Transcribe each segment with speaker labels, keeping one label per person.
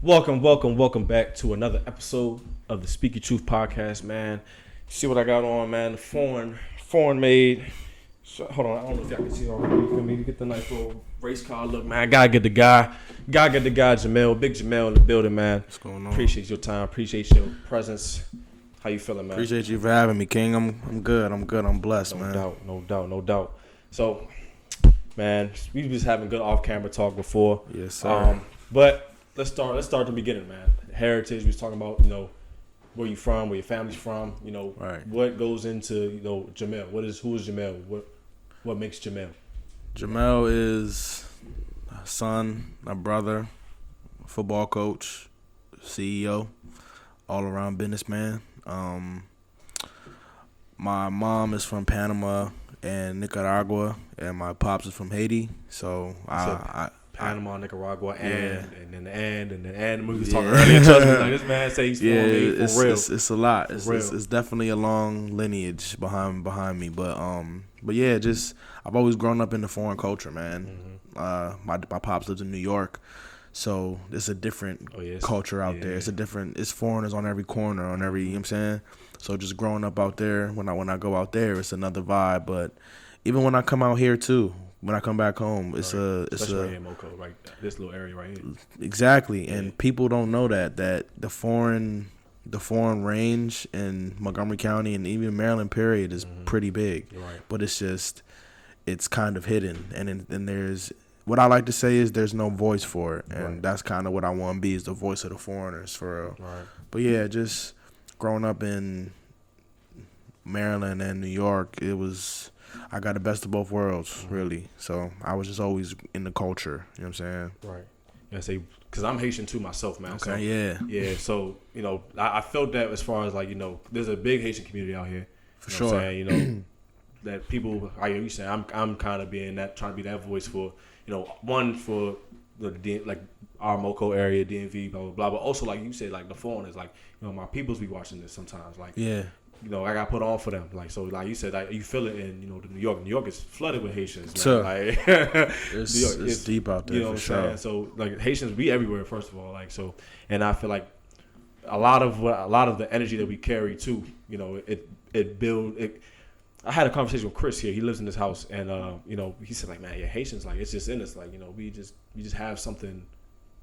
Speaker 1: Welcome back to another episode of the Speak Your Truth podcast, man. See what I got on, man? The foreign made. So, hold on, I don't know if y'all can see already. You feel me? Get the nice little race car look, man. Gotta get the guy, Jamell, big Jamell in the building, man.
Speaker 2: What's going on?
Speaker 1: Appreciate your time, appreciate your presence. How you feeling, man?
Speaker 2: Appreciate you for having me, King. I'm good. I'm blessed, man.
Speaker 1: No doubt. So, man, we was having good off-camera talk before.
Speaker 2: Yes, sir.
Speaker 1: But let's start at the beginning, man. Heritage. We was talking about, where you from, where your family's from.
Speaker 2: Right.
Speaker 1: What goes into, Jamell. Who is Jamell? What makes Jamell?
Speaker 2: Jamell is a son, a brother, football coach, CEO, all around businessman. My mom is from Panama and Nicaragua, and my pops is from Haiti. So
Speaker 1: Panama, Nicaragua, and then we was
Speaker 2: Yeah.
Speaker 1: talking earlier. Trust me, like this man say he's for real.
Speaker 2: It's a lot. It's definitely a long lineage behind me, but yeah, just I've always grown up in the foreign culture, man.
Speaker 1: Mm-hmm.
Speaker 2: My pops lives in New York, so it's a different culture out there. It's foreigners on every corner, on every, you know what I'm saying? So just growing up out there, when I go out there, it's another vibe. But even when I come out here too, when I come back home,
Speaker 1: Especially right here in Moco, right? This little area right here.
Speaker 2: Exactly, and people don't know that the foreign range in Montgomery County and even Maryland period is pretty big.
Speaker 1: Right.
Speaker 2: But it's kind of hidden, and there's, what I like to say is, there's no voice for it, and that's kind of what I want to be, is the voice of the foreigners, for real.
Speaker 1: Right.
Speaker 2: But yeah, just growing up in Maryland and New York, I got the best of both worlds, really. So I was just always in the culture, you know what I'm saying?
Speaker 1: Right. Yeah, because I'm Haitian too myself, man.
Speaker 2: Okay,
Speaker 1: so,
Speaker 2: yeah.
Speaker 1: Yeah, so, I felt that as far as, there's a big Haitian community out here.
Speaker 2: For sure.
Speaker 1: What I'm saying? That people, I hear you saying, I'm kind of trying to be that voice for, one, for our Moco area, DMV, blah, blah, blah. But also, like you said, like the foreigners, my peoples be watching this sometimes.
Speaker 2: Yeah.
Speaker 1: I got put on for them. So like you said, you feel it in, the New York. New York is flooded with Haitians.
Speaker 2: Sure.
Speaker 1: It's
Speaker 2: deep out there, for sure.
Speaker 1: So Haitians be everywhere, first of all. And I feel like a lot of the energy that we carry too, it build it. I had a conversation with Chris here. He lives in this house, and he said, man, yeah, Haitians, it's just in us. We just have something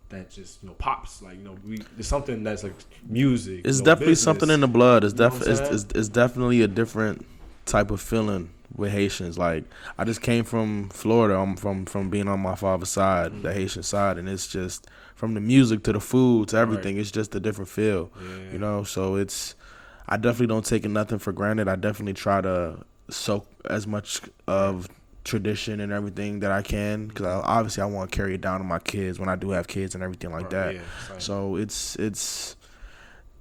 Speaker 1: that just pops. There's something that's like music.
Speaker 2: It's definitely
Speaker 1: business.
Speaker 2: Something in the blood. It's
Speaker 1: It's
Speaker 2: definitely a different type of feeling with Haitians. Like, I just came from Florida. I'm from being on my father's side, the Haitian side, and it's just, from the music to the food to everything. Right. It's just a different feel. Yeah. So I definitely don't take nothing for granted. I definitely try to soak as much of tradition and everything that I can, because obviously I want to carry it down to my kids when I do have kids and everything like that. Yeah, so it's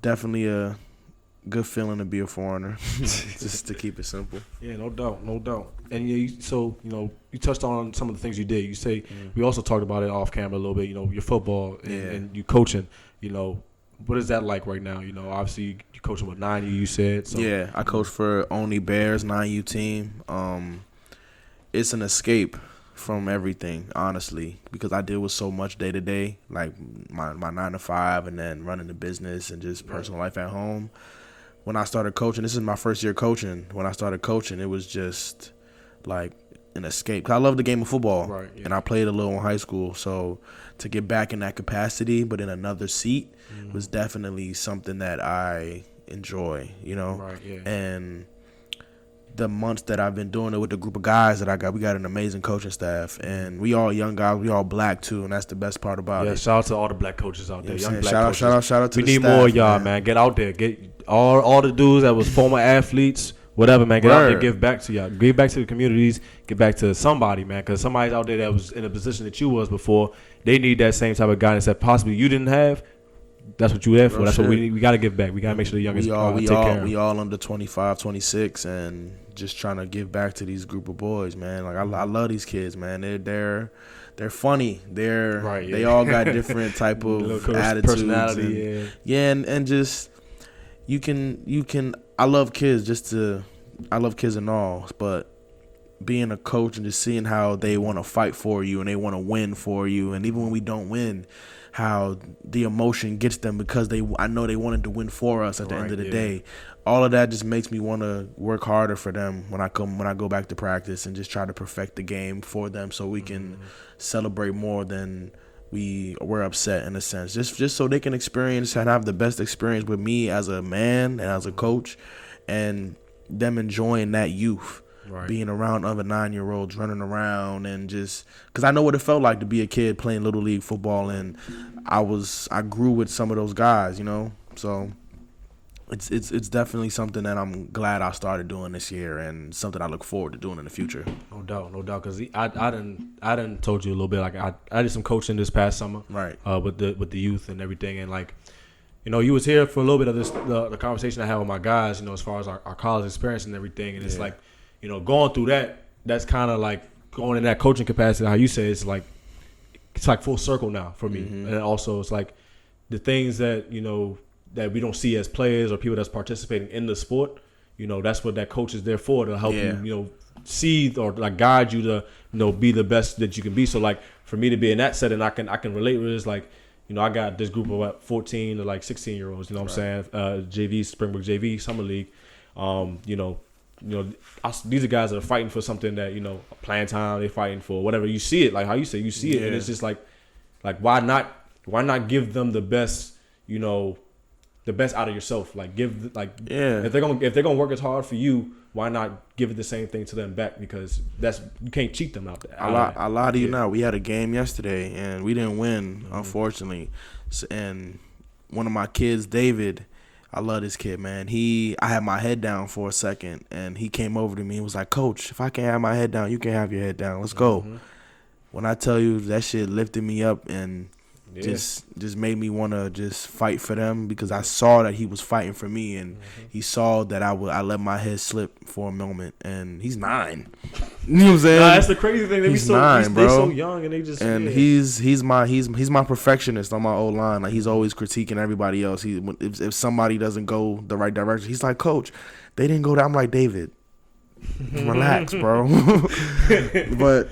Speaker 2: definitely a good feeling to be a foreigner, just to keep it simple.
Speaker 1: Yeah, no doubt. And you touched on some of the things you did. You say we also talked about it off camera a little bit. Your football and you coaching. What is that like right now? Obviously you coaching with 9U, you said. So.
Speaker 2: Yeah, I coach for Only Bears 9U team. It's an escape from everything, honestly, because I deal with so much day to day, like my 9 to 5, and then running the business and just personal life at home. When I started coaching, this is my first year coaching. When I started coaching, it was just like an escape. 'Cause I love the game of football, and I played a little in high school. So to get back in that capacity, but in another seat, was definitely something that I enjoy, And the months that I've been doing it with the group of guys that I got, we got an amazing coaching staff, and we all young guys, we all black too, and that's the best part about it.
Speaker 1: Yeah, shout out to all the black coaches out there, young black
Speaker 2: coaches. Shout out to
Speaker 1: we
Speaker 2: the
Speaker 1: need
Speaker 2: staff,
Speaker 1: more of y'all, man. Get out there, get all the dudes that was former athletes, whatever, man. Get out there, give back to y'all, give back to the communities, get back to somebody, man, because somebody's out there that was in a position that you was before. They need that same type of guidance that possibly you didn't have. That's what you there for. That's what we need. We got to give back. We got to make sure the youngest take care of.
Speaker 2: We all under 25, 26, and just trying to give back to these group of boys, man. Like, I love these kids, man. They're funny. They all got different type of attitudes,
Speaker 1: personality.
Speaker 2: And just you can. I love kids. I love kids and all, but being a coach and just seeing how they want to fight for you and they want to win for you, and even when we don't win, how the emotion gets them because I know they wanted to win for us at the end of the day. All of that just makes me want to work harder for them when I go back to practice and just try to perfect the game for them so we can celebrate more than we're upset in a sense. Just so they can experience and have the best experience with me as a man and as a coach, and them enjoying that youth. Right. Being around other 9-year-olds running around and just because I know what it felt like to be a kid playing little league football, and I grew with some of those guys, so it's definitely something that I'm glad I started doing this year and something I look forward to doing in the future.
Speaker 1: No doubt, because I done told you a little bit, like I did some coaching this past summer, right? With the youth and everything, and like you was here for a little bit of this the conversation I had with my guys, as far as our college experience and everything, and it's like. Going through that's kind of like going in that coaching capacity. How you say it's like full circle now for me, and also it's like the things that that we don't see as players or people that's participating in the sport. That's what that coach is there for, to help you see or like guide you to be the best that you can be. So like for me to be in that setting, I can relate with this. Like I got this group of 14 to like 16-year-olds. What I'm saying, JV Springbrook JV Summer League. These are guys that are fighting for something that playing time. They're fighting for whatever. You see it, like how you say you see it, and it's just like why not give them the best, the best out of yourself. Like if they're gonna work as hard for you, why not give it the same thing to them back? Because you can't cheat them out there.
Speaker 2: I lie to you now. We had a game yesterday and we didn't win, unfortunately. And one of my kids, David. I love this kid, man. I had my head down for a second, and he came over to me and was like, "Coach, if I can't have my head down, you can have your head down. Let's go." When I tell you that shit lifted me up and just made me want to just fight for them, because I saw that he was fighting for me, and he saw that I let my head slip for a moment, and he's 9. You know what I'm saying?
Speaker 1: That's the crazy thing. He's 9, bro. They're so young, and they just
Speaker 2: he's my perfectionist on my old line. Like he's always critiquing everybody else. If somebody doesn't go the right direction, he's like, "Coach, they didn't go there." I'm like, "David, relax, bro." but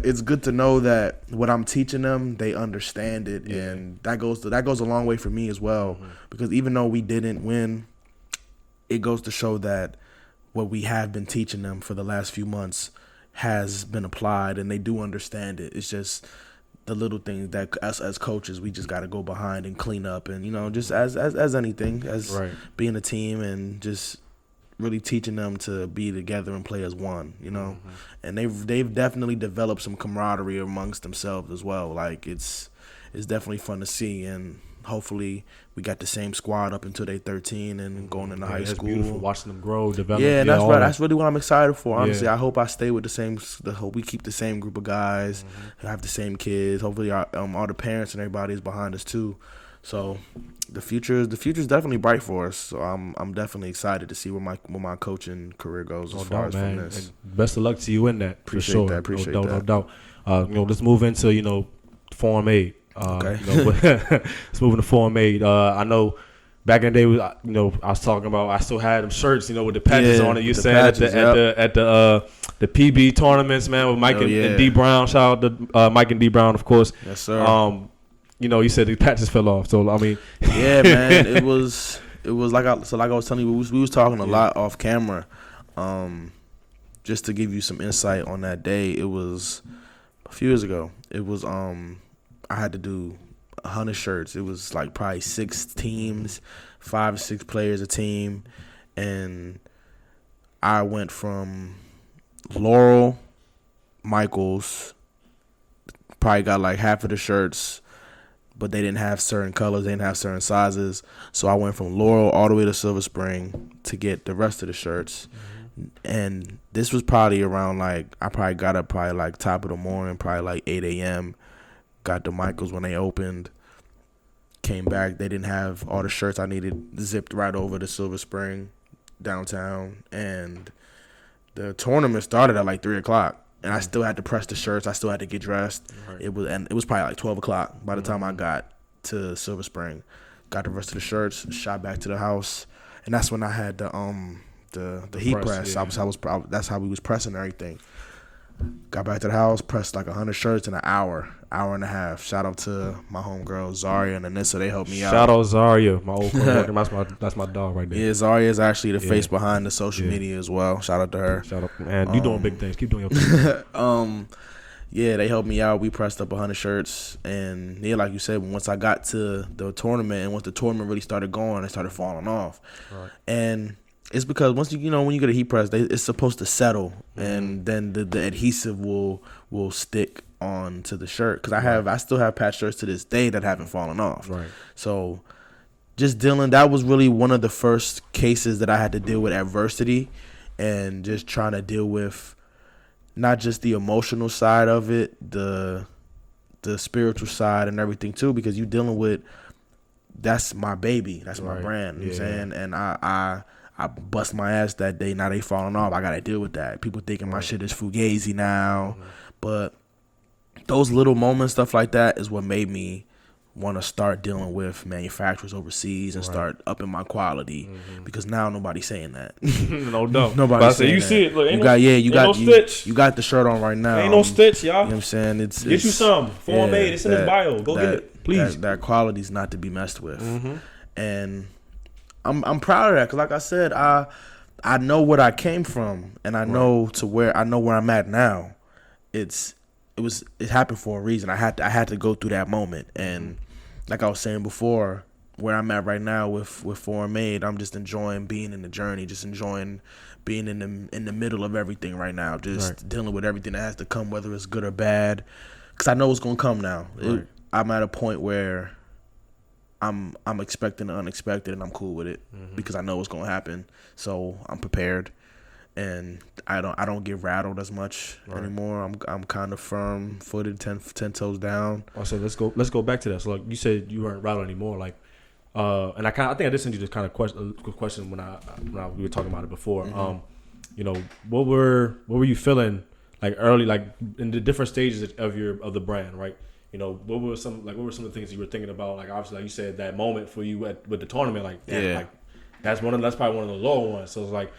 Speaker 2: it's good to know that what I'm teaching them, they understand it, and that goes a long way for me as well. Because even though we didn't win, it goes to show that what we have been teaching them for the last few months has been applied, and they do understand it. It's just the little things that us as coaches, we just got to go behind and clean up, and just as anything, as being a team, and just really teaching them to be together and play as one, and they've definitely developed some camaraderie amongst themselves as well. Like it's definitely fun to see, and hopefully we got the same squad up until they 13 and going into high school. It's beautiful
Speaker 1: watching them grow, develop.
Speaker 2: Yeah, that's right. That's really what I'm excited for. Honestly, I hope I stay with hope we keep the same group of guys, have the same kids. Hopefully, all the parents and everybody is behind us too. So the future is definitely bright for us. So I'm definitely excited to see where my coaching career goes as far as from this.
Speaker 1: And best of luck to you in that.
Speaker 2: Appreciate that.
Speaker 1: No doubt. Let's move into Form 8. Okay. Let's move into Form 8. I know back in the day, I was talking about, I still had them shirts, with the patches on it. You said at the PB tournaments, man, with Mike and D Brown. Shout out to Mike and D Brown, of course.
Speaker 2: Yes, sir.
Speaker 1: You said the patches fell off. So I mean,
Speaker 2: yeah, man, it was like I was telling you, we was talking a lot off camera. Just to give you some insight on that day, it was a few years ago. It was I had to do 100 shirts. It was like probably 6 teams, 5 or 6 players a team, and I went from Laurel, Michaels, probably got like half of the shirts, but they didn't have certain colors, they didn't have certain sizes. So I went from Laurel all the way to Silver Spring to get the rest of the shirts. And this was probably around I probably got up like top of the morning, probably like 8 a.m. Got the Michaels when they opened. Came back, they didn't have all the shirts I needed, zipped right over to Silver Spring downtown. And the tournament started at like 3 o'clock. And I still had to press the shirts. I still had to get dressed. Right. It was probably like 12 o'clock by the time I got to Silver Spring. Got the rest of the shirts, shot back to the house, and that's when I had the heat press. Yeah. That's how we was pressing everything. Got back to the house, pressed like 100 shirts in an hour and a half. Shout out to my homegirl Zaria and Anissa. They helped me out.
Speaker 1: Shout out Zaria, my old coworker. That's my dog right there.
Speaker 2: Yeah, Zaria is actually the face behind the social media as well. Shout out to her.
Speaker 1: Shout out, man. You doing big things. Keep doing your thing.
Speaker 2: Yeah, they helped me out. We pressed up 100 shirts, and yeah, like you said, once I got to the tournament, and once the tournament really started going, it started falling off. Right. And it's because once when you get a heat press, it's supposed to settle, and then the adhesive will stick on to the shirt. Because I still have patch shirts to this day that haven't fallen off. Right. So just dealing, that was really one of the first cases that I had to deal with adversity, and just trying to deal with not just the emotional side of it, the spiritual side and everything too, because you dealing with, that's my baby, that's my brand. You know what I'm saying? And I bust my ass that day. Now they falling off. I gotta deal with that. People thinking my shit is fugazi now, but those little moments, stuff like that, is what made me want to start dealing with manufacturers overseas and start upping my quality, because now nobody's saying that.
Speaker 1: No doubt.
Speaker 2: Nobody's saying
Speaker 1: you
Speaker 2: that.
Speaker 1: See it. Look,
Speaker 2: You got the shirt on right now.
Speaker 1: Ain't no stitch, y'all.
Speaker 2: You know what I'm saying? Get
Speaker 1: you some. Foreign made. It's in his bio. Go get it, please.
Speaker 2: That quality's not to be messed with. And I'm proud of that, because like I said, I know where I came from, and I know where I'm at now. It happened for a reason. I had to go through that moment, and like I was saying before, where I'm at right now with Foreign Made, I'm just enjoying being in the journey, just enjoying being in the middle of everything right now, just dealing with everything that has to come, whether it's good or bad, because I know it's gonna come now. I'm at a point where I'm expecting the unexpected, and I'm cool with it, because I know what's gonna happen, so I'm prepared. And I don't get rattled as much anymore. I'm kind of firm footed, 10 toes down.
Speaker 1: Also, let's go back to that. So like you said, you weren't rattled anymore. Like, and I think I did send you this kind of question when we were talking about it before. You know, what were you feeling like early, like in the different stages of the brand, right? You know, what were some of the things you were thinking about? Like obviously, like you said, that moment for you with the tournament, like damn, like that's probably one of the lower ones. So it's like.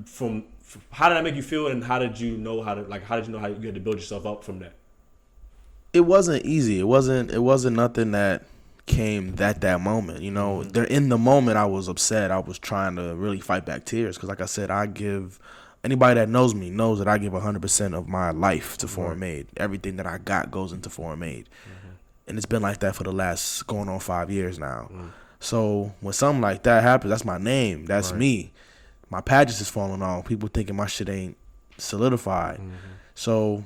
Speaker 1: From how did that make you feel, and how did you know how you had to build yourself up from that?
Speaker 2: It wasn't easy. It wasn't nothing that came that moment. You know, in the moment I was upset. I was trying to really fight back tears, because like I said, anybody that knows me knows that I give 100% of my life to Foreign Made. Everything that I got goes into Foreign Made, and it's been like that for the last going on 5 years now. So when something like that happens, that's my name. That's me. My patches is falling off. People thinking my shit ain't solidified. So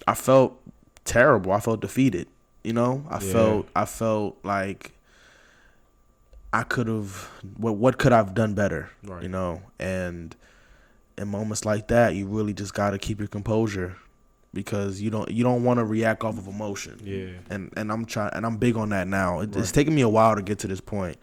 Speaker 2: I felt terrible. I felt defeated. You know, I felt like I could have. What could I've done better? You know, and in moments like that, you really just got to keep your composure, because you don't want to react off of emotion. And I'm big on that now. It's taken me a while to get to this point.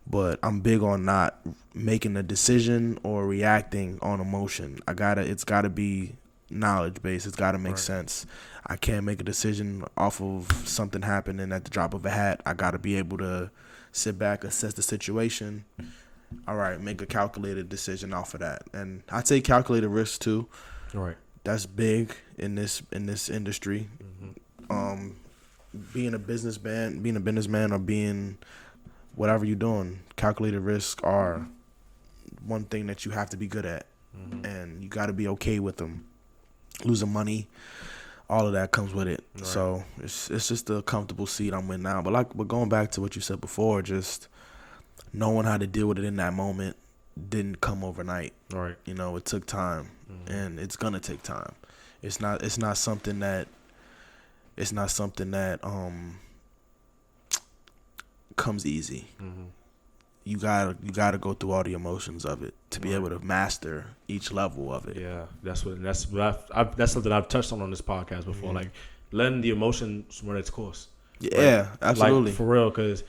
Speaker 2: But I'm big on not making a decision or reacting on emotion. It's gotta be knowledge based. It's gotta make sense. I can't make a decision off of something happening at the drop of a hat. I gotta be able to sit back, assess the situation. All right, make a calculated decision off of that. And I take calculated risks too. That's big in this industry. Being a businessman, or being whatever you're doing, calculated risks are one thing that you have to be good at, and you got to be okay with them. Losing money, all of that comes with it. So it's just a comfortable seat I'm in now. But going back to what you said before, just knowing how to deal with it in that moment didn't come overnight. You know, it took time, and it's gonna take time. It's not something that comes easy. You gotta go through all the emotions of it to be able to master each level of it.
Speaker 1: That's something I've touched on this podcast before. Like letting the emotions run its course.
Speaker 2: Absolutely,
Speaker 1: like, for real. Because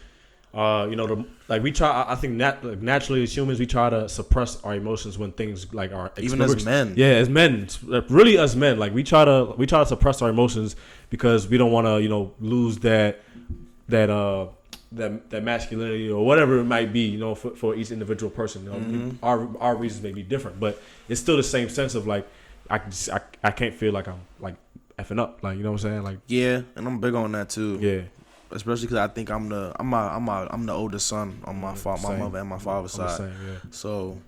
Speaker 1: you know, we try. I think naturally as humans, we try to suppress our emotions when things like are
Speaker 2: even as men.
Speaker 1: As men, really as men, like we try to suppress our emotions, because we don't want to lose that masculinity or whatever it might be, for each individual person. Our reasons may be different, but it's still the same sense of like I can't feel like I'm like effing up. Like, you know what I'm saying? Like,
Speaker 2: yeah, and I'm big on that too.
Speaker 1: yeah.
Speaker 2: Especially because I think I'm the oldest son on my mother and my father's side.
Speaker 1: Same, yeah.
Speaker 2: So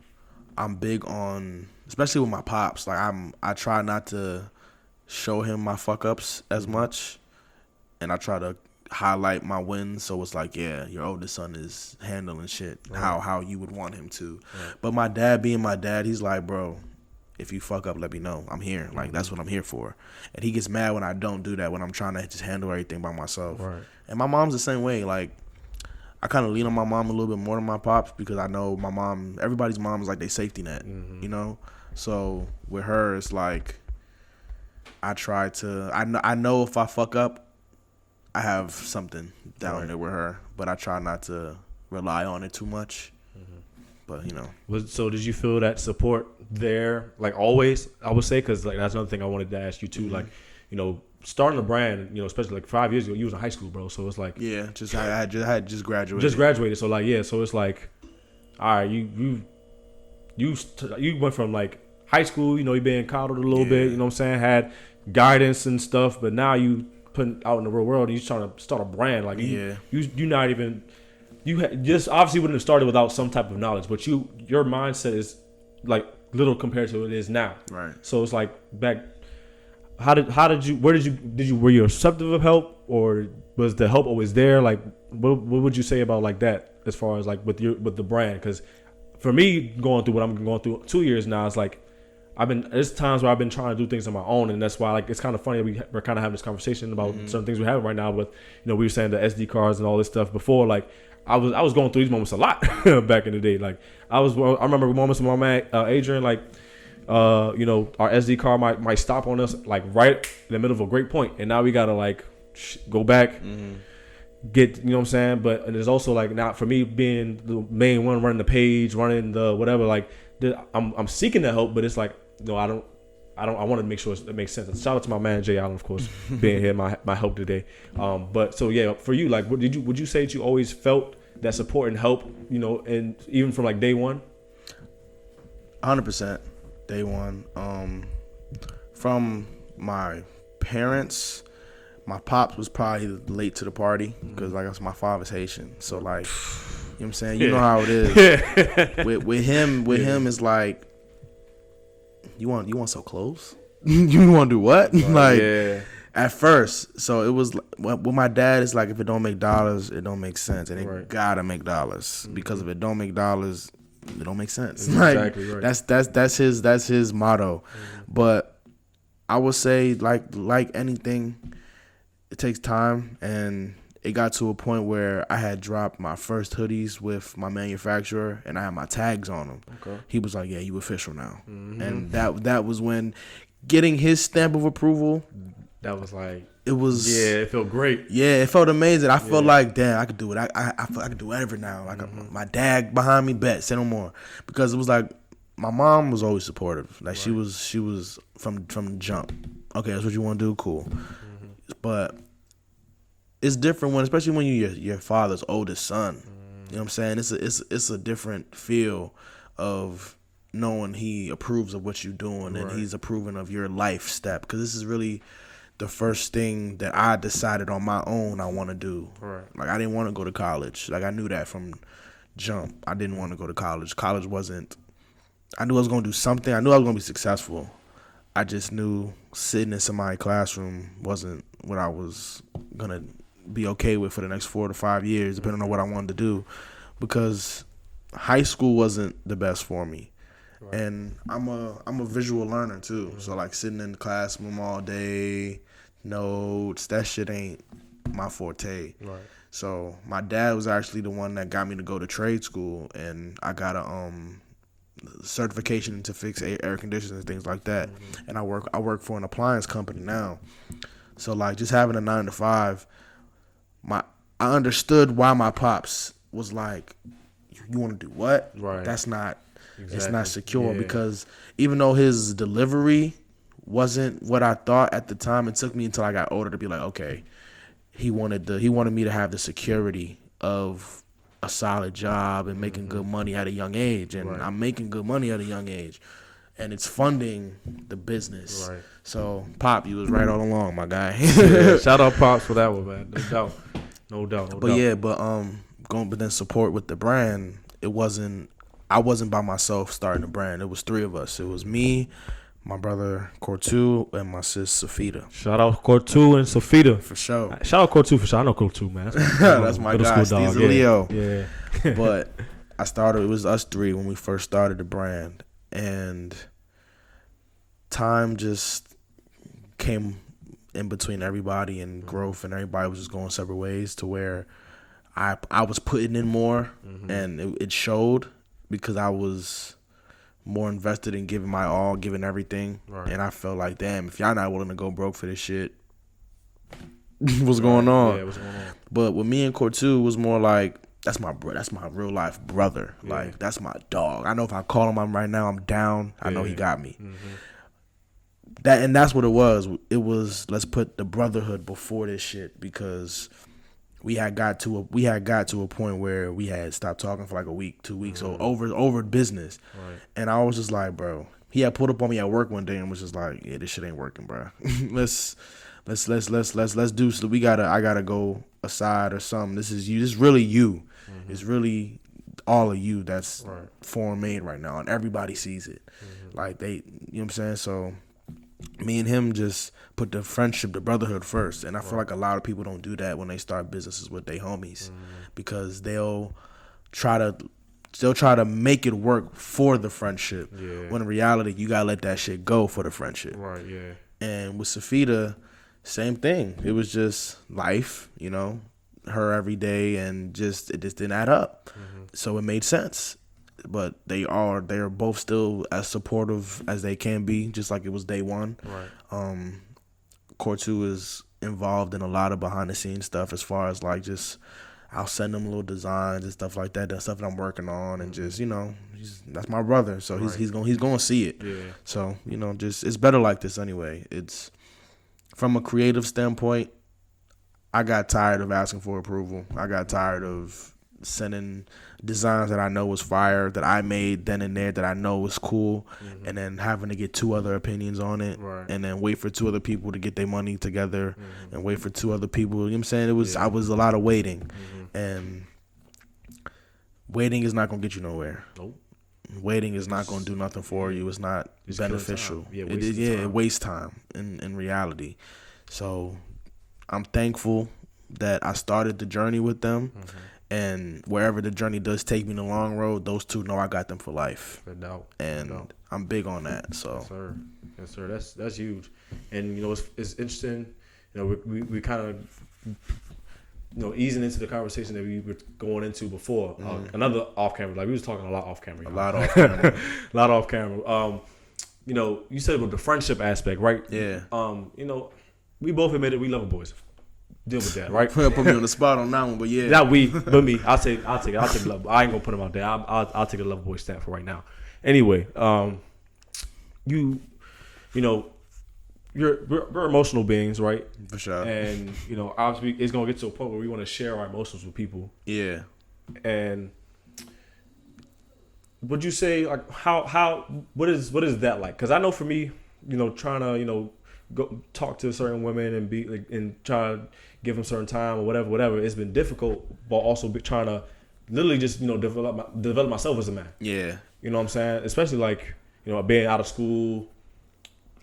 Speaker 2: I'm big on, especially with my pops. Like I try not to show him my fuck ups as much, and I try to highlight my wins. So it's like, yeah, your oldest son is handling shit how you would want him to.
Speaker 1: Right.
Speaker 2: But my dad, being my dad, he's like, bro, if you fuck up, let me know. I'm here. Like, that's what I'm here for. And he gets mad when I don't do that, when I'm trying to just handle everything by myself.
Speaker 1: Right.
Speaker 2: And my mom's the same way. Like, I kind of lean on my mom a little bit more than my pops because I know my mom, everybody's mom is like their safety net, you know? So with her, it's like I try to, I know if I fuck up, I have something down there with her, but I try not to rely on it too much. But, you know.
Speaker 1: So did you feel that support there, like always, I would say? Because like that's another thing I wanted to ask you too. Like, you know, starting a brand, you know, especially like 5 years ago, you was in high school, bro. So it's like,
Speaker 2: yeah, I had just graduated.
Speaker 1: Just graduated. So like, yeah. So it's like, all right, you went from like high school, you know, you being coddled a little bit, you know what I'm saying, had guidance and stuff, but now you putting out in the real world and you trying to start a brand. Like you not even. Just obviously wouldn't have started without some type of knowledge, but your mindset is like little compared to what it is now.
Speaker 2: Right.
Speaker 1: So it's like back. Were you receptive of help, or was the help always there? Like, what would you say about like that as far as like with the brand? Because for me, going through what I'm going through 2 years now, it's like there's times where I've been trying to do things on my own, and that's why like it's kind of funny that we're kind of having this conversation about certain things we're having right now. But you know, we were saying the SD cards and all this stuff before, like. I was going through these moments a lot back in the day. Like I remember moments with my man Adrian. Like you know, our SD card might stop on us like right in the middle of a great point, and now we gotta like go back, get, you know what I'm saying. But and there's also like now for me being the main one running the page, running the whatever. Like I'm seeking the help, but it's like no, I want to make sure it makes sense. Shout out to my man Jay Allen, of course, being here, my help today. But so yeah, for you, like, would you say that you always felt that support and help, you know, and even from like day one?
Speaker 2: 100% day one. From my parents, my pops was probably late to the party because like I said, my father's Haitian, so like, you know what I'm saying, you know how it is. with him it's like, you want so close? You want to do what? Like, at first. So it was with my dad. It's like if it don't make dollars, it don't make sense, and it gotta make dollars because if it don't make dollars, it don't make sense.
Speaker 1: Exactly
Speaker 2: like,
Speaker 1: right.
Speaker 2: That's his motto. But I would say like anything, it takes time, and it got to a point where I had dropped my first hoodies with my manufacturer, and I had my tags on them. Okay. He was like, "Yeah, you official now," and that was when getting his stamp of approval.
Speaker 1: That was like
Speaker 2: it was.
Speaker 1: Yeah, it felt great.
Speaker 2: Yeah, it felt amazing. I felt like, damn, I could do it. I could do whatever now. Like my dad behind me, bet say no more, because it was like my mom was always supportive. Like she was from the jump. Okay, that's what you want to do. Cool, but it's different especially when you're your father's oldest son. You know what I'm saying? It's a different feel of knowing he approves of what you're doing and he's approving of your life step, because this is really the first thing that I decided on my own I want to do. Right. Like I didn't want to go to college. Like I knew that from jump. I didn't want to go to college. College wasn't. I knew I was going to do something. I knew I was going to be successful. I just knew sitting in somebody's classroom wasn't what I was going to be okay with for the next 4 to 5 years, depending on what I wanted to do, because high school wasn't the best for me. Right. And I'm a visual learner too. So like sitting in the classroom all day, notes, that shit ain't my forte. Right. So my dad was actually the one that got me to go to trade school, and I got a certification to fix air conditioners and things like that. And I work for an appliance company now. So like just having a 9 to 5, I understood why my pops was like, you want to do what? Right. That's not. Exactly. It's not secure, because even though his delivery wasn't what I thought at the time, it took me until I got older to be like, okay, he wanted me to have the security of a solid job and making good money at a young age, and I'm making good money at a young age, and it's funding the business.
Speaker 1: Right.
Speaker 2: So Pop, you was right all along, my guy.
Speaker 1: Yeah, shout out Pops for that one, man. No doubt.
Speaker 2: But yeah, but then support with the brand. I wasn't by myself starting the brand. It was 3 of us. It was me, my brother Cortu, and my sis Safita.
Speaker 1: Shout out Cortu and Safita.
Speaker 2: For sure.
Speaker 1: Shout out Cortu for sure. I know Cortu, man.
Speaker 2: That's my guy. He's a Leo.
Speaker 1: Yeah.
Speaker 2: But it was us 3 when we first started the brand. And time just came in between everybody and growth, and everybody was just going separate ways to where I was putting in more, and it showed because I was more invested in giving my all, giving everything. Right. And I felt like, damn, if y'all not willing to go broke for this shit, what's going on? Yeah, what's going on? But with me and Cortu, it was more like, that's my real life brother. Yeah. Like, that's my dog. I know if I call him right now, I'm down. I know he got me. That's what it was. It was, let's put the brotherhood before this shit, because we had got to a point where we had stopped talking for like a week, 2 weeks, over business. Right. And I was just like, bro, he had pulled up on me at work one day and was just like, yeah, this shit ain't working, bro. let's do so. I gotta go aside or something. This is you. This is really you. It's really all of you that's foreign made right now, and everybody sees it. Like you know what I'm saying? So me and him just put the friendship, the brotherhood first. And I feel like a lot of people don't do that when they start businesses with their homies, because they'll try to make it work for the friendship. Yeah. When in reality, you gotta let that shit go for the friendship. Right, yeah. And with Safita, same thing. It was just life, you know, her every day, and it just didn't add up. So it made sense. But they are both still as supportive as they can be, just like it was day one. Right. Cortu is involved in a lot of behind the scenes stuff, as far as like just I'll send him little designs and stuff like that. That stuff that I'm working on, and just, you know, that's my brother, so he's gonna see it. Yeah. So, you know, just it's better like this anyway. It's from a creative standpoint. I got tired of asking for approval. I got tired of sending designs that I know was fire, that I made then and there, that I know was cool, and then having to get 2 other opinions on it, and then wait for 2 other people to get their money together, and wait for 2 other people. You know what I'm saying? I was a lot of waiting, and waiting is not gonna get you nowhere. Nope. Waiting is not gonna do nothing for you. It's not beneficial. It wastes time in reality. So I'm thankful that I started the journey with them. And wherever the journey does take me in the long road, those 2 know I got them for life. And I'm big on that. So
Speaker 1: yes, sir. That's huge. And you know, it's interesting. You know, we kind of, you know, easing into the conversation that we were going into before. Another off camera, like we was talking a lot off camera. A lot off camera. You know, you said about the friendship aspect, right? Yeah. You know, we both admitted we love boys. Deal with that, right?
Speaker 2: Put me on the spot on that one, but yeah.
Speaker 1: Not we, but me. I'll take it. I'll take love. I ain't gonna put him out there. I'll take a love boy stamp for right now. Anyway, you know, we're emotional beings, right? For sure. And you know, obviously, it's gonna get to a point where we want to share our emotions with people. Yeah. And would you say like what is that like? Because I know for me, you know, trying to, you know, go talk to certain women and be like, and try to give them certain time or whatever. It's been difficult, but also trying to literally just, you know, develop myself as a man. Yeah. You know what I'm saying? Especially like, you know, being out of school,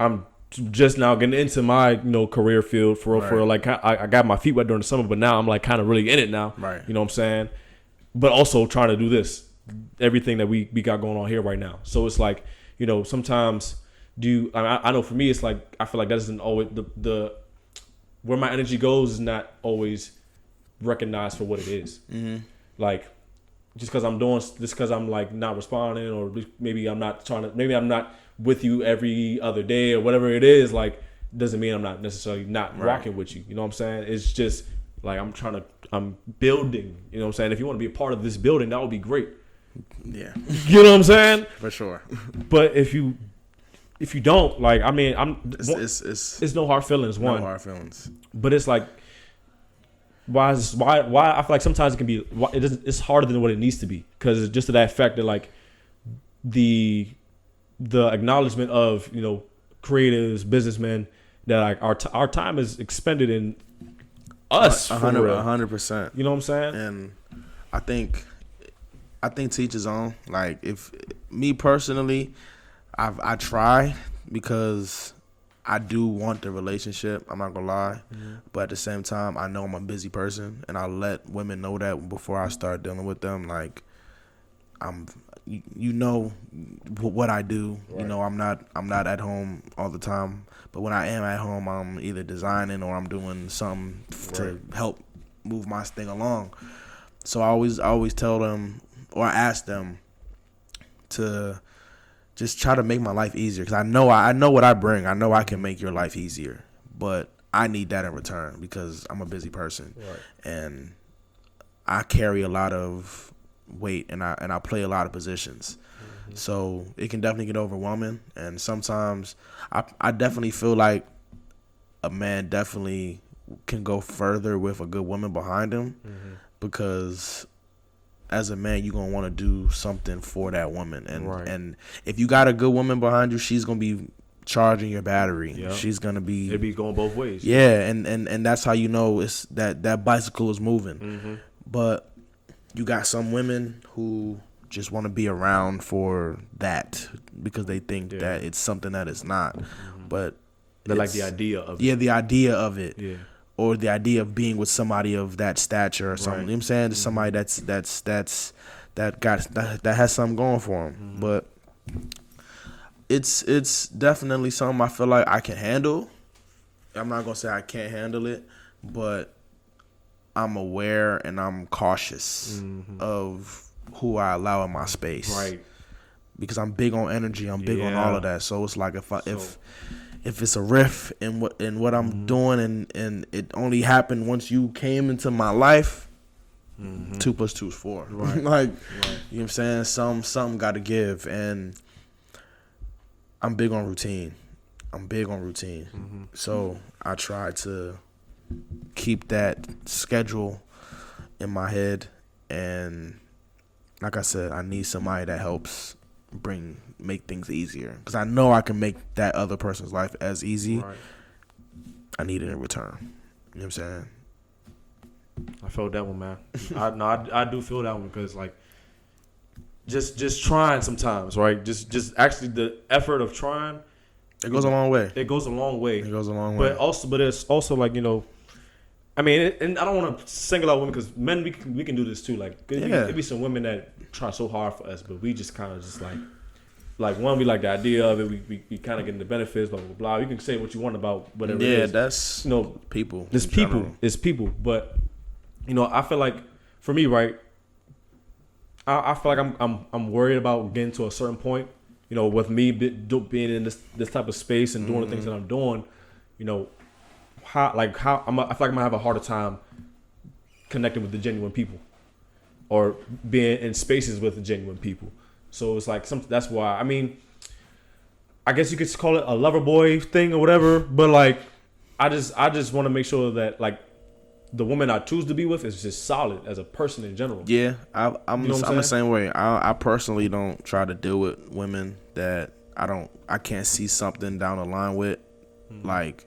Speaker 1: I'm just now getting into my, you know, career field for real. Like I got my feet wet during the summer, but now I'm like kind of really in it now. Right. You know what I'm saying? But also trying to do everything that we got going on here right now. So it's like, you know, sometimes I know for me, it's like, I feel like that isn't always the where my energy goes is not always recognized for what it is. Like, just because I'm like not responding, or maybe I'm not with you every other day or whatever it is, like, doesn't mean I'm not necessarily not rocking with you. You know what I'm saying? It's just like I'm building, you know what I'm saying? If you want to be a part of this building, that would be great. Yeah. You know what I'm saying? For sure. But if you don't, like, I mean, it's no hard feelings. No hard feelings. But it's like, why I feel like sometimes it can be, it's harder than what it needs to be, because it's just to that fact that like the the acknowledgement of creatives, businessmen, that like our time is expended in us for real.
Speaker 2: 100%.
Speaker 1: You know what I'm saying?
Speaker 2: And I think to each his own. Like, if me personally, I try because I do want the relationship. I'm not gonna lie, but at the same time, I know I'm a busy person, and I let women know that before I start dealing with them. Like, you know what I do. Right. You know, I'm not at home all the time, but when I am at home, I'm either designing or I'm doing something to help move my thing along. So I always tell them, or I ask them to just try to make my life easier, because I know what I bring. I know I can make your life easier, but I need that in return because I'm a busy person, and I carry a lot of weight, and I play a lot of positions. So it can definitely get overwhelming, and sometimes I definitely feel like a man definitely can go further with a good woman behind him, because as a man, you're going to want to do something for that woman. And if you got a good woman behind you, she's going to be charging your battery. Yep. She's going to be...
Speaker 1: It'd be going both ways.
Speaker 2: Yeah, and that's how you know it's that bicycle is moving. But you got some women who just want to be around for that because they think that it's something that it's not. But
Speaker 1: they like the idea of it.
Speaker 2: Yeah, the idea of it. Yeah. Or the idea of being with somebody of that stature or something. You know what I'm saying? Just somebody that has something going for them. But it's definitely something I feel like I can handle. I'm not gonna say I can't handle it, but I'm aware and I'm cautious of who I allow in my space. Right. Because I'm big on energy. I'm big on all of that. So it's like if it's a riff in what I'm doing and it only happened once you came into my life, 2 + 2 is 4. Right. Like, you know what I'm saying? Something got to give, and I'm big on routine. So I try to keep that schedule in my head, and like I said, I need somebody that helps make things easier, because I know I can make that other person's life as easy. Right. I need it in return. You know what I'm saying?
Speaker 1: I felt that one, man. I do feel that one, because like just trying sometimes, right? Just actually the effort of trying.
Speaker 2: It goes a long way.
Speaker 1: It goes a long way.
Speaker 2: But
Speaker 1: it's also like, I mean, and I don't want to single out women, because men we can do this too. Like there be some women that try so hard for us, but we just kind of just like one, we like the idea of it. We kind of getting the benefits, blah blah blah. You can say what you want about whatever.
Speaker 2: Yeah,
Speaker 1: it is.
Speaker 2: That's people.
Speaker 1: It's people. But I feel like for me, right, I feel like I'm worried about getting to a certain point. With me being in this type of space and doing the things that I'm doing, how I feel like I'm gonna have a harder time connecting with the genuine people, or being in spaces with the genuine people. So it's like that's why. I mean, I guess you could call it a lover boy thing or whatever. But like, I just want to make sure that like the woman I choose to be with is just solid as a person in general.
Speaker 2: Yeah, I'm the same way. I personally don't try to deal with women that I can't see something down the line with. Like,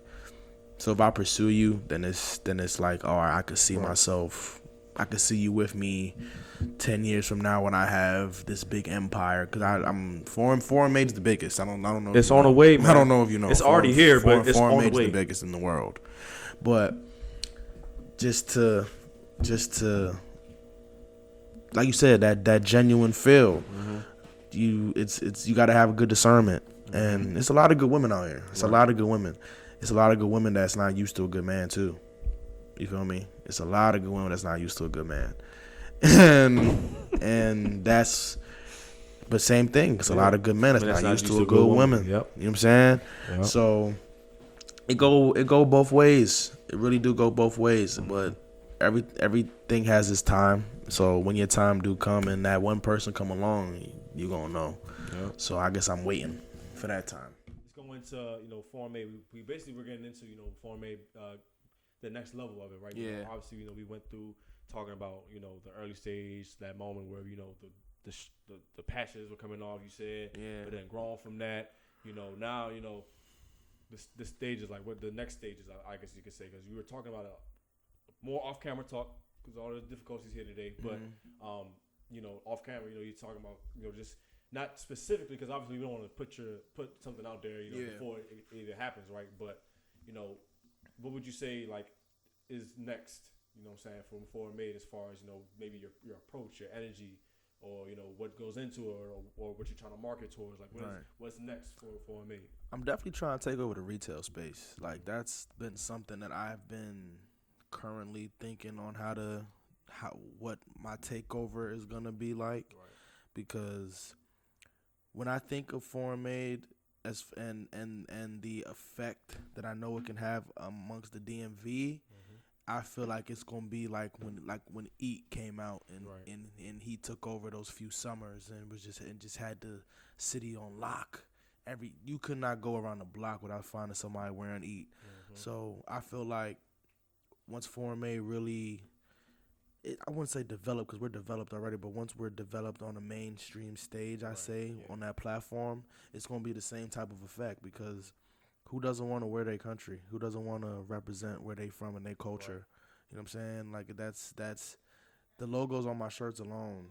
Speaker 2: so if I pursue you, then it's like, all right, I could see myself. I could see you with me 10 years from now when I have this big empire, because I'm foreign made's the biggest. I don't know.
Speaker 1: It's on the way, man.
Speaker 2: I don't know if you know.
Speaker 1: It's already here, but it's on the way.
Speaker 2: Foreign made's the biggest in the world. But just to like you said, that genuine feel. You got to have a good discernment, and it's a lot of good women out here. It's a lot of good women. It's a lot of good women that's not used to a good man too. You feel me? It's a lot of good women that's not used to a good man. And that's, but same thing. It's a lot of good men that's not used to a good woman. Yep. You know what I'm saying? Yep. So it go both ways. It really do go both ways. But everything has its time. So when your time do come and that one person come along, you gonna know. Yep. So I guess I'm waiting for that time.
Speaker 1: Let's go into Foreign Made. We basically we're getting into Foreign Made, the next level of it, right?
Speaker 2: Yeah.
Speaker 1: Obviously we went through talking about the early stage, that moment where the patches were coming off. You said,
Speaker 2: Yeah.
Speaker 1: but then growing from that, now the stage is like what the next stage is. I guess you could say because you were talking about more off camera talk because all the difficulties here today, but off camera, you're talking about just not specifically because obviously we don't want to put something out there before it either happens, right? But what would you say like is next? You know what I'm saying from Foreign Made as far as maybe your approach, your energy, or what goes into it, or what you're trying to market towards. Like what's next for Foreign Made?
Speaker 2: I'm definitely trying to take over the retail space. Like that's been something that I've been currently thinking on what my takeover is gonna be like,
Speaker 1: Right.
Speaker 2: because when I think of Foreign Made and the effect that I know it can have amongst the DMV, I feel like it's gonna be like when Eat came out and he took over those few summers and just had the city on lock. You could not go around the block without finding somebody wearing Eat. So I feel like once Foreign Made really, I wouldn't say developed because we're developed already, but once we're developed on a mainstream stage, on that platform, it's going to be the same type of effect because who doesn't want to wear their country? Who doesn't want to represent where they from and their culture? Right. You know what I'm saying? Like that's the logos on my shirts alone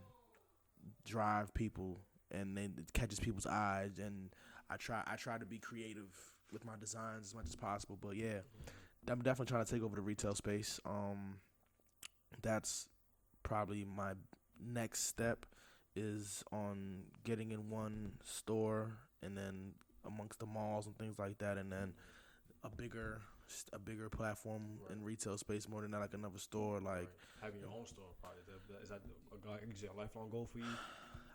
Speaker 2: drive people and it catches people's eyes, and I try to be creative with my designs as much as possible. But yeah, I'm definitely trying to take over the retail space. That's probably my next step is on getting in one store and then amongst the malls and things like that, and then a bigger platform in retail space more than that, like another store, like
Speaker 1: having your own store. Probably is that a lifelong goal for you?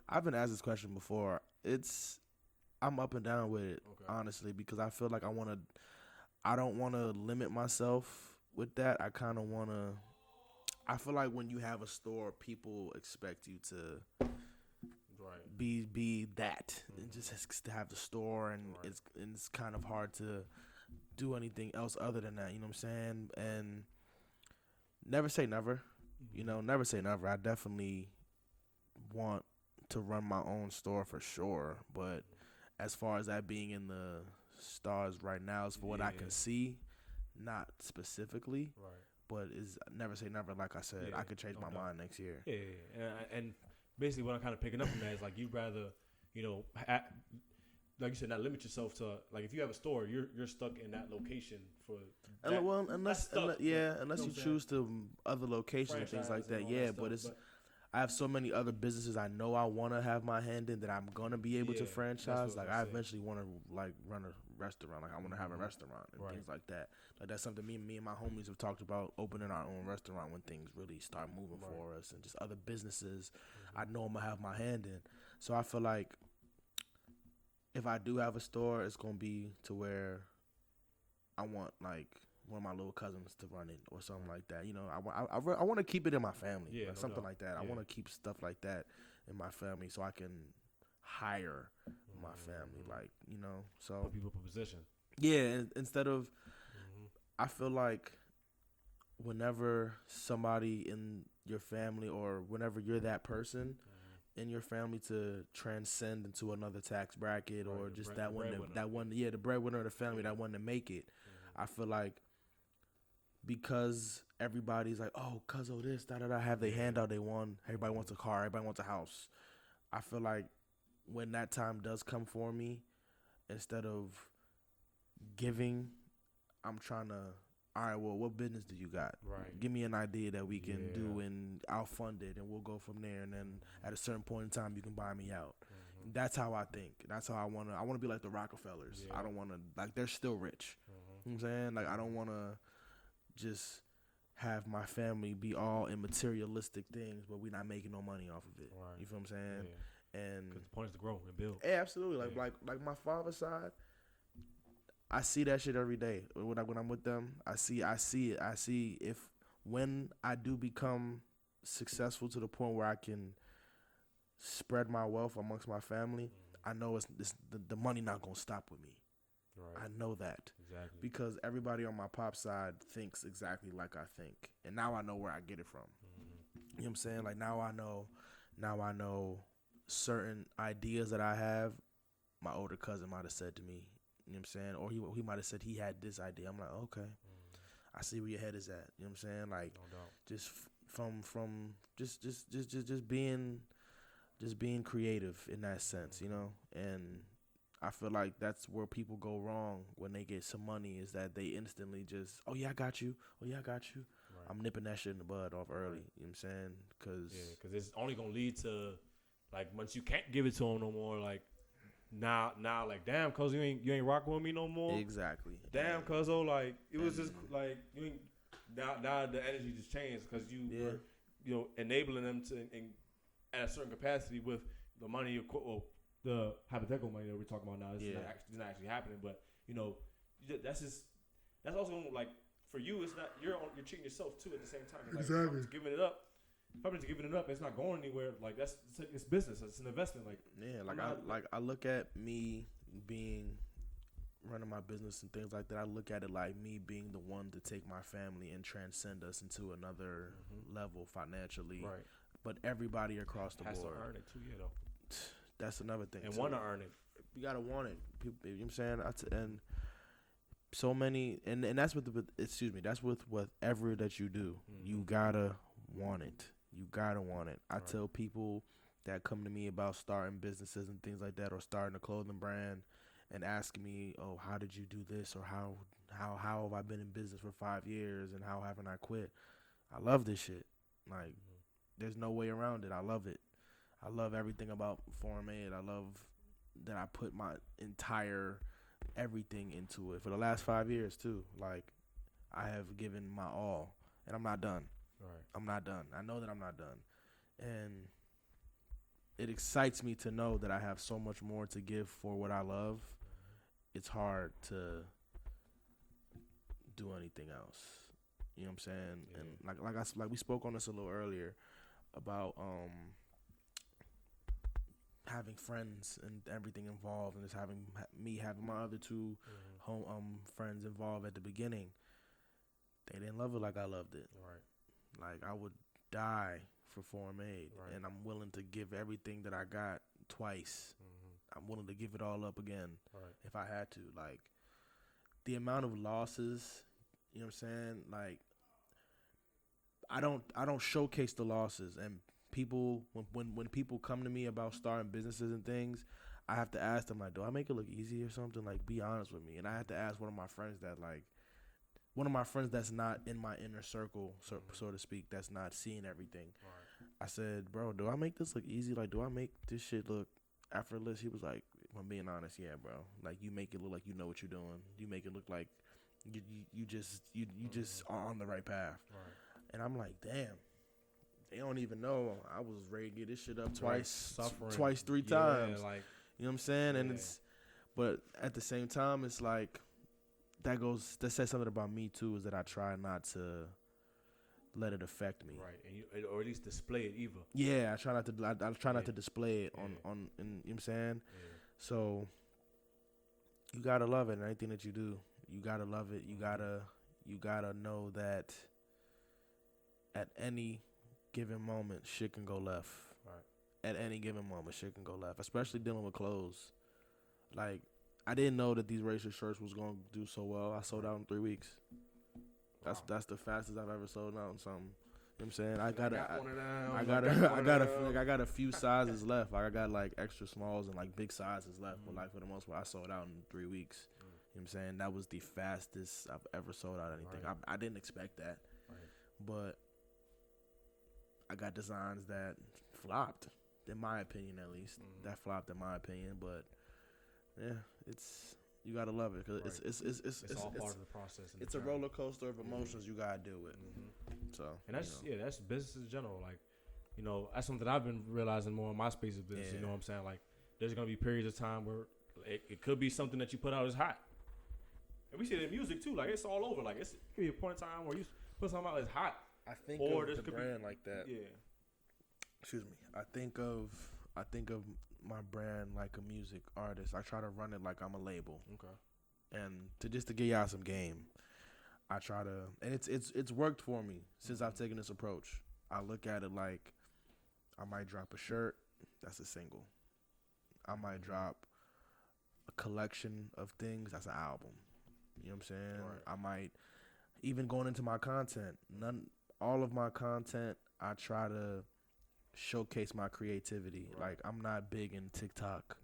Speaker 2: I've been asked this question before. I'm up and down with it, honestly, because I feel like I don't want to limit myself with that. I kind of want to. I feel like when you have a store, people expect you to be that and just to have the store, and it's kind of hard to do anything else other than that. You know what I'm saying? And never say never. Never say never. I definitely want to run my own store for sure, but as far as that being in the stars right now, is for what I can see, not specifically. Right. But is never say never. Like I said, I could change my mind next year.
Speaker 1: Yeah. And basically, what I'm kind of picking up from that is like you'd rather, like you said, not limit yourself to like if you have a store, you're stuck in that location for.
Speaker 2: Unless you choose to other locations and things like that. Yeah, but I have so many other businesses I know I want to have my hand in that I'm gonna be able to franchise. Like I eventually want to like run a restaurant. Like I want to have a restaurant and things like that. Like that's something me and my homies have talked about, opening our own restaurant when things really start moving for us, and just other businesses I know I'm gonna have my hand in. So I feel like if I do have a store, it's gonna be to where I want like one of my little cousins to run it or something like that. I want to keep it in my family, something like that. I want to keep stuff like that in my family so I can hire my family, so
Speaker 1: put people in position.
Speaker 2: Yeah, instead of, I feel like whenever somebody in your family or whenever you're that person in your family to transcend into another tax bracket or just the breadwinner of the family, that one to make it, I feel like because everybody's like, oh, cuz of this, have their handout they won. Everybody wants a car. Everybody wants a house. I feel like when that time does come for me, instead of giving, I'm trying to, all right, well, what business do you got? Right. Give me an idea that we can do, and I'll fund it, and we'll go from there. And then at a certain point in time, you can buy me out. That's how I think. That's how I want to. I want to be like the Rockefellers. I don't want to, like, they're still rich. You know what I'm saying? Like, I don't want to just have my family be all in materialistic things, but we're not making no money off of it. Right. You feel what I'm saying? Yeah. And
Speaker 1: because the point is to grow and build.
Speaker 2: Yeah, absolutely. Like my father's side, I see that shit every day. When I'm with them, I see it. I see if when I do become successful to the point where I can spread my wealth amongst my family, I know the money not gonna stop with me. Right. I know that. Exactly. Because everybody on my pop side thinks exactly like I think. And now I know where I get it from. You know what I'm saying? Like now I know certain ideas that I have, my older cousin might have said to me, you know what I'm saying? Or he might have said he had this idea. I'm like, okay, I see where your head is at. You know what I'm saying? Like,
Speaker 1: No doubt.
Speaker 2: just from just being creative in that sense, you know? And I feel like that's where people go wrong when they get some money, is that they instantly just, oh yeah, I got you. Oh yeah, I got you.
Speaker 1: Right.
Speaker 2: I'm nipping that shit in the bud off early.
Speaker 1: Right.
Speaker 2: You know what I'm saying?
Speaker 1: Because it's only gonna lead to, like, once you can't give it to them no more, like now, like, damn, cuz you ain't rocking with me no more.
Speaker 2: Exactly.
Speaker 1: Damn, cuz like it was just like you ain't. Now the energy just changed because you were, enabling them to at a certain capacity with the money, the hypothetical money that we're talking about now. It's not actually happening, but that's also like for you. It's not you're treating yourself too at the same time. Like,
Speaker 2: exactly.
Speaker 1: If I'm just giving it up, it's not going anywhere. Like it's business. It's an investment. Like
Speaker 2: I look at me running my business and things like that. I look at it like me being the one to take my family and transcend us into another level financially.
Speaker 1: Right.
Speaker 2: But everybody across the board
Speaker 1: has to earn it too, though.
Speaker 2: That's another thing.
Speaker 1: And want to earn it.
Speaker 2: You gotta want it. People, you know what I'm saying? And so many, and that's that's with whatever that you do. You gotta want it. You gotta want it. I tell people that come to me about starting businesses and things like that, or starting a clothing brand, and asking me, "Oh, how did you do this?" or "How have I been in business for 5 years and how haven't I quit?" I love this shit. Like, there's no way around it. I love it. I love everything about Foreign Made. I love that I put my entire everything into it for the last 5 years too. Like, I have given my all, and I'm not done.
Speaker 1: Right.
Speaker 2: I'm not done. I know that I'm not done, and it excites me to know that I have so much more to give for what I love. It's hard to do anything else. You know what I'm saying? Yeah. And like we spoke on this a little earlier about having friends and everything involved, and just having my other two friends involved at the beginning. They didn't love it like I loved it.
Speaker 1: Right.
Speaker 2: Like, I would die for Foreign Made, and I'm willing to give everything that I got twice. I'm willing to give it all up again if I had to. Like, the amount of losses, you know what I'm saying? Like, I don't showcase the losses, and people when people come to me about starting businesses and things, I have to ask them, like, do I make it look easy or something? Like, be honest with me. And I have to ask one of my friends that's not in my inner circle, so to speak, that's not seeing everything. Right. I said, bro, do I make this look easy? Like, do I make this shit look effortless? He was like, if I'm being honest, yeah, bro. Like, you make it look like you know what you're doing. You make it look like you just are on the right path. Right. And I'm like, damn. They don't even know I was ready to get this shit up twice, 3 times. Like, you know what I'm saying? And but at the same time, it's like, that says something about me too, is that I try not to let it affect me.
Speaker 1: Right. And or at least display it either.
Speaker 2: Yeah, I try not to display it on and you know what I'm saying? Yeah. So you gotta love it in anything that you do. You gotta love it. You gotta know that at any given moment shit can go left. Right. At any given moment shit can go left. Especially dealing with clothes. Like, I didn't know that these racer shirts was going to do so well. I sold out in 3 weeks. Wow. That's the fastest I've ever sold out in something. You know what I'm saying? I got a few sizes left. Like, I got like extra smalls and like big sizes left. But like, for the most part, I sold out in 3 weeks. You know what I'm saying? That was the fastest I've ever sold out anything. Right. I didn't expect that. Right. But I got designs that flopped, in my opinion, at least. That flopped in my opinion, but yeah, you gotta love it, because it's
Speaker 1: all part of the process.
Speaker 2: It's a roller coaster of emotions you gotta deal with. So,
Speaker 1: and that's business in general. Like, that's something I've been realizing more in my space of business. You know what I'm saying? Like, there's gonna be periods of time where it could be something that you put out as hot, and we see it in music too. Like, it's all over. Like, it could be a point in time where you put something out as hot.
Speaker 2: I think of the brand like that.
Speaker 1: Yeah.
Speaker 2: Excuse me. I think of my brand like a music artist. I try to run it like I'm a label. Okay. And to give y'all some game, I try to, and it's worked for me since I've taken this approach. I look at it like I might drop a shirt. That's a single. I might drop a collection of things. That's an album. You know what I'm saying?
Speaker 1: Right.
Speaker 2: I might even going into my content. All of my content, I try to showcase my creativity.
Speaker 1: Right.
Speaker 2: Like I'm not big in TikTok.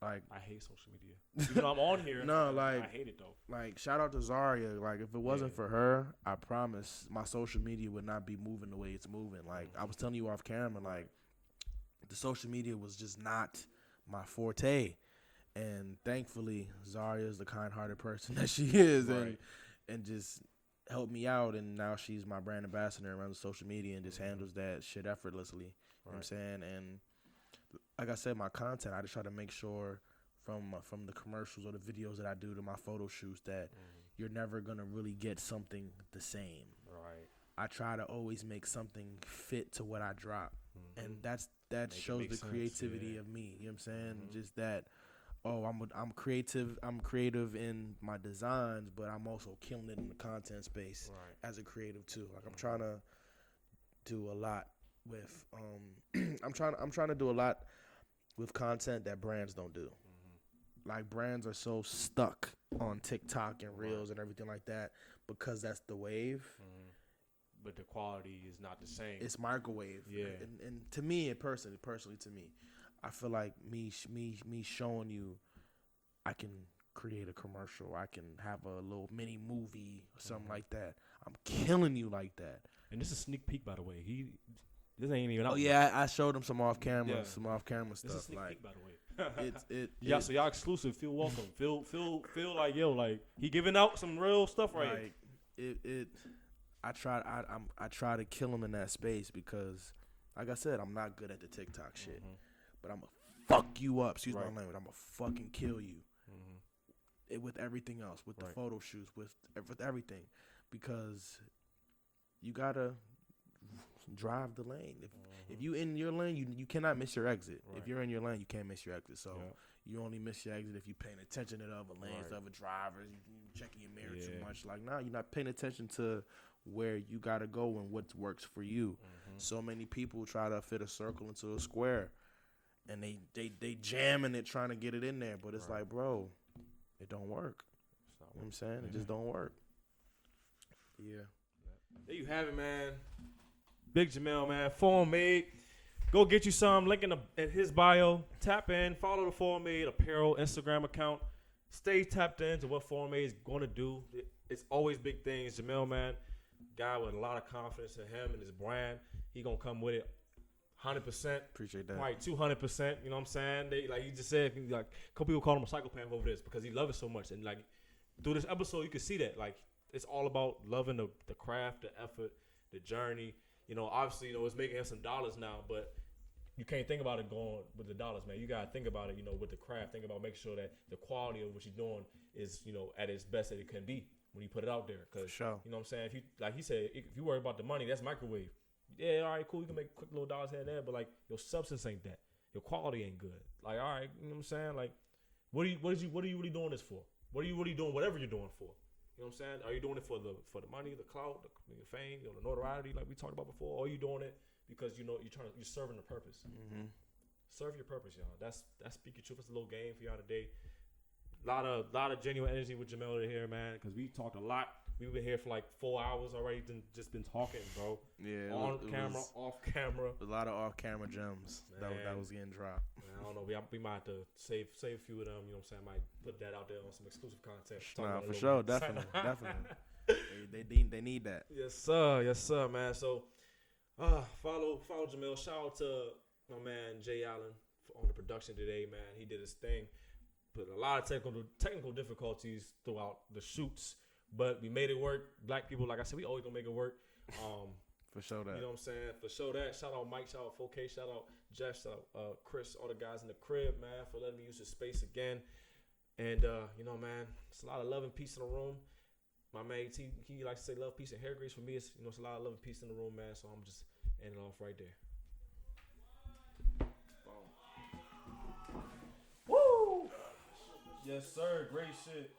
Speaker 2: Like
Speaker 1: I hate social media. Even though I'm on here,
Speaker 2: no, like
Speaker 1: I hate it though.
Speaker 2: Like shout out to Zaria. Like if it wasn't for her, I promise my social media would not be moving the way it's moving. Like I was telling you off camera, like the social media was just not my forte. And thankfully, Zaria is the kind-hearted person that she is,
Speaker 1: Right.
Speaker 2: and just helped me out. And now she's my brand ambassador around the social media and just handles that shit effortlessly. You know what I'm saying? And like I said, my content, I just try to make sure from the commercials or the videos that I do to my photo shoots that you're never gonna really get something the same.
Speaker 1: Right.
Speaker 2: I try to always make something fit to what I drop, and that shows the creativity of me. You know what I'm saying? Just that. Oh, I'm creative. I'm creative in my designs, but I'm also killing it in the content space as a creative too. Like I'm trying to do a lot with I'm trying to do a lot with content that brands don't do. Like brands are so stuck on TikTok and Reels and everything like that because that's the wave.
Speaker 1: But the quality is not the same.
Speaker 2: It's microwave.
Speaker 1: Yeah.
Speaker 2: And to me, personally to me, I feel like me showing you I can create a commercial. I can have a little mini movie or something like that. I'm killing you like that.
Speaker 1: And this is a sneak peek, by the way. This ain't even out.
Speaker 2: Oh yeah, I showed him some off camera
Speaker 1: Yeah.
Speaker 2: stuff.
Speaker 1: This is a sneak
Speaker 2: Like
Speaker 1: peek, by the way.
Speaker 2: yeah,
Speaker 1: So y'all exclusive. Feel welcome. Feel like yo, like he giving out some real stuff right
Speaker 2: like I try to kill him in that space because, like I said, I'm not good at the TikTok shit, but I'm gonna fuck you up. Excuse my language. I'm gonna fucking kill you. With everything else, with the photo shoots, with everything, because you gotta drive the lane. If you in your lane, you cannot miss your exit. If you're in your lane, you can't miss your exit. So you only miss your exit if you're paying attention to the other lanes, to other drivers. You checking your mirror too much. Like nah, you're not paying attention to where you gotta go and what works for you. So many people try to fit a circle into a square, and they jamming it trying to get it in there, but it's like, bro, it don't work. You know what I'm saying? It just don't work. Yeah.
Speaker 1: There you have it, man. Big Jamell, man. Form Made. Go get you some. Link in his bio. Tap in. Follow the Form Made apparel Instagram account. Stay tapped into what Form Made is going to do. It's always big things. Jamell, man, guy with a lot of confidence in him and his brand. He going to come with it 100%.
Speaker 2: Appreciate that.
Speaker 1: Right, 200%. You know what I'm saying? They, like you just said, like a couple people call him a psychopath over this because he loves it so much. And like through this episode, you can see that. Like it's all about loving the craft, the effort, the journey. You know, obviously, you know, it's making him some dollars now, but you can't think about it going with the dollars, man. You got to think about it, you know, with the craft. Think about making sure that the quality of what you're doing is, you know, at its best that it can be when you put it out there. Cause,
Speaker 2: sure.
Speaker 1: You know what I'm saying? If you, like he said, if you worry about the money, that's microwave. Yeah, all right, cool. You can make quick little dollars here and there, but like your substance ain't that. Your quality ain't good. Like, all right, you know what I'm saying? Like, what are you really doing this for? What are you really doing? Whatever you're doing for. You know what I'm saying? Are you doing it for the money, the clout, the fame, you know, the notoriety, like we talked about before? Or are you doing it because you know you're serving a purpose? Serve your purpose, y'all. That's Speak Your Truth. It's a little game for y'all today. Lot of genuine energy with Jamell here, man. Because we talked a lot. We've been here for like 4 hours already. Just been talking, bro.
Speaker 2: Yeah,
Speaker 1: on camera, off camera.
Speaker 2: A lot of off camera gems that was getting dropped.
Speaker 1: Man, I don't know. We might have to save a few of them. You know what I'm saying? I might put that out there on some exclusive content.
Speaker 2: Nah, for sure, definitely. They need that.
Speaker 1: Yes, sir, man. So, follow Jamell. Shout out to my man Jay Allen on the production today, man. He did his thing. Put a lot of technical difficulties throughout the shoots, but we made it work. Black people, like I said, we always gonna make it work.
Speaker 2: For sure that.
Speaker 1: You know what I'm saying? For sure that. Shout out Mike, shout out 4K, shout out Jeff, shout out Chris, all the guys in the crib, man, for letting me use the space again. And you know, man, it's a lot of love and peace in the room. My man, he likes to say love, peace, and hair grease. For me, it's, you know, it's a lot of love and peace in the room, man. So I'm just ending off right there. Woo! Yes, sir. Great shit.